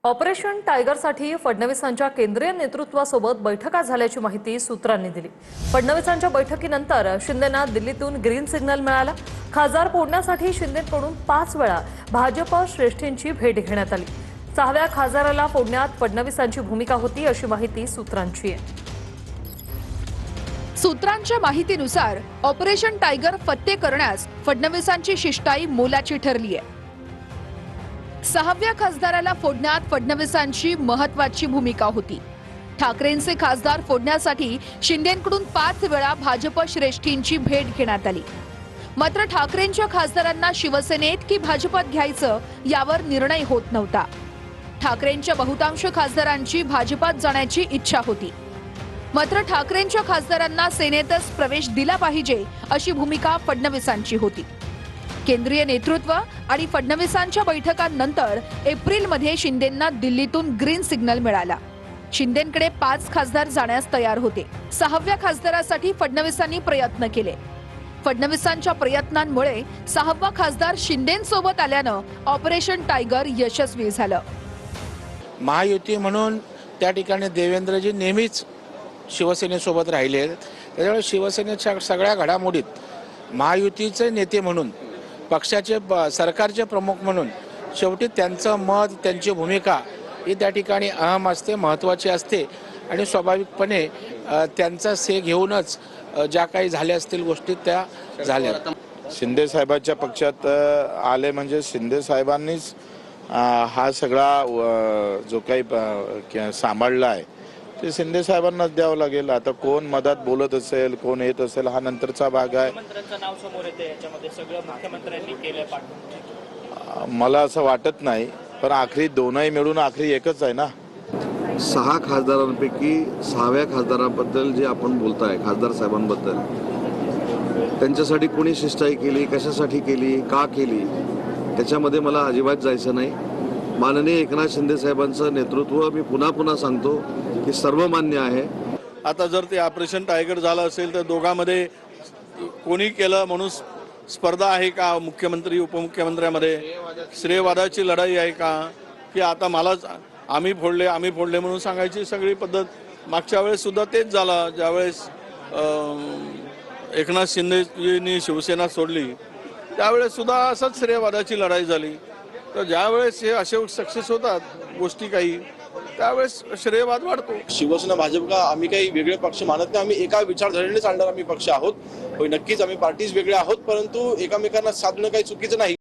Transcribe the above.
Operation टायगरसाठी फडणवीसांच्या केंद्रीय नेतृत्वासोबत बैठका झाल्याची माहिती सूत्रांनी दिली। फडणवीसांच्या बैठकीनंतर शिंदेंना दिल्लीतून ग्रीन सिग्नल मिळाला। खासदार फोडण्यासाठी शिंदेंकडून 5 वेळा भाजप श्रेष्ठींची भेट घेण्यात आली। 6व्या खासदाराला फोडण्यात फडणवीसांची भूमिका होती अशी माहिती सूत्रांची आहे। सूत्रांच्या माहितीनुसार ऑपरेशन टायगर फत्ते करण्यास फडणवीसांची शिष्टाई मोलाची ठरली आहे। 6व्या खासदाराला फोडण्यात फडणवीसांची महत्त्वाची भूमिका होती। ठाकरेंचे खासदार फोडण्यासाठी शिंदेंकडून 5 वेळा भाजप श्रेष्ठींची भेट घेण्यात आली। मात्र ठाकरेंच्या खासदारांना शिवसेनेत की भाजपात घ्यायचं यावर निर्णय होत नव्हता। ठाकरेंच्या बहुतांश खासदारांची भाजपात जाण्याची इच्छा होती। मात्र ठाकरेंच्या खासदारांना सेनेतच प्रवेश दिला पाहिजे अशी भूमिका फडणवीसांची होती। केंद्रीय नेतृत्व आणि फडणवीसांच्या बैठकांनंतर एप्रिलमध्ये शिंदेंना दिल्लीतून ग्रीन सिग्नल मिळाला। शिंदेंकडे 5 खासदार जाण्यास तयार होते। 6व्या खासदारासाठी फडणवीसांनी प्रयत्न केले। फडणवीसांच्या प्रयत्नांमुळे 6वा खासदार शिंदेंसोबत आल्यानं ऑपरेशन टायगर यशस्वी झालं। महायुती म्हणून त्या ठिकाणी देवेंद्रजी नेहमीच शिवसेनेसोबत राहिले। त्यामुळे शिवसेनेच्या सगळ्या घडामोडीत महायुतीचे नेते म्हणून पक्षाचे सरकारचे प्रमुख म्हणून शेवटी त्यांचं मत त्यांची भूमिका ही त्या ठिकाणी अहम असते, महत्त्वाची असते आणि स्वाभाविकपणे त्यांचा से घेऊनच ज्या काही झाल्या असतील गोष्टी त्या झाल्या। शिंदे साहेबांच्या पक्षात आले म्हणजे शिंदे साहेबांनीच हा सगळा जो काही सांभाळला आहे ते शिंदे साहेबांनाच द्यावं लागेल। आता कोण मदत बोलत असेल, कोण येत असेल हा नंतरचा भाग आहे। मला असं वाटत नाही, पण आखरी दोनही मिळून आखरी एकच आहे ना। 6 खासदारांपैकी 6व्या खासदाराबद्दल जे आपण बोलताय, खासदार साहेबांबद्दल, त्यांच्यासाठी कोणी शिष्टाई केली, कशासाठी केली, का केली, त्याच्यामध्ये मला अजिबात जायचं नाही। माननीय एकनाथ शिंदे साहेबांचं नेतृत्व मी पुन्हा पुन्हा सांगतो की सर्वमान्य आहे। आता जर ते ऑपरेशन टायगर झालं असेल तर दोघांमध्ये कोणी केलं म्हणून स्पर्धा आहे का? मुख्यमंत्री उपमुख्यमंत्र्यामध्ये श्रेयवादाची लढाई आहे का? की आता मलाच आम्ही फोडले म्हणून सांगायची सगळी पद्धत? मागच्या वेळेस सुद्धा तेच झालं। ज्यावेळेस एकनाथ शिंदेजींनी शिवसेना सोडली त्यावेळेस सुद्धा असंच श्रेयवादाची लढाई झाली। तर ज्यावेळेस हे असे सक्सेस होतात गोष्टी काही, त्यावेळेस श्रेयवाद वाढतो। शिवसेना भाजप का आम्ही काही वेगळे पक्ष मानत नाही। आम्ही एका विचारधारेने चालणार आम्ही पक्ष आहोत। नक्कीच आम्ही पार्टीज वेगळे आहोत, परंतु एकमेकांना साथ देणं काही चुकीचं नाही।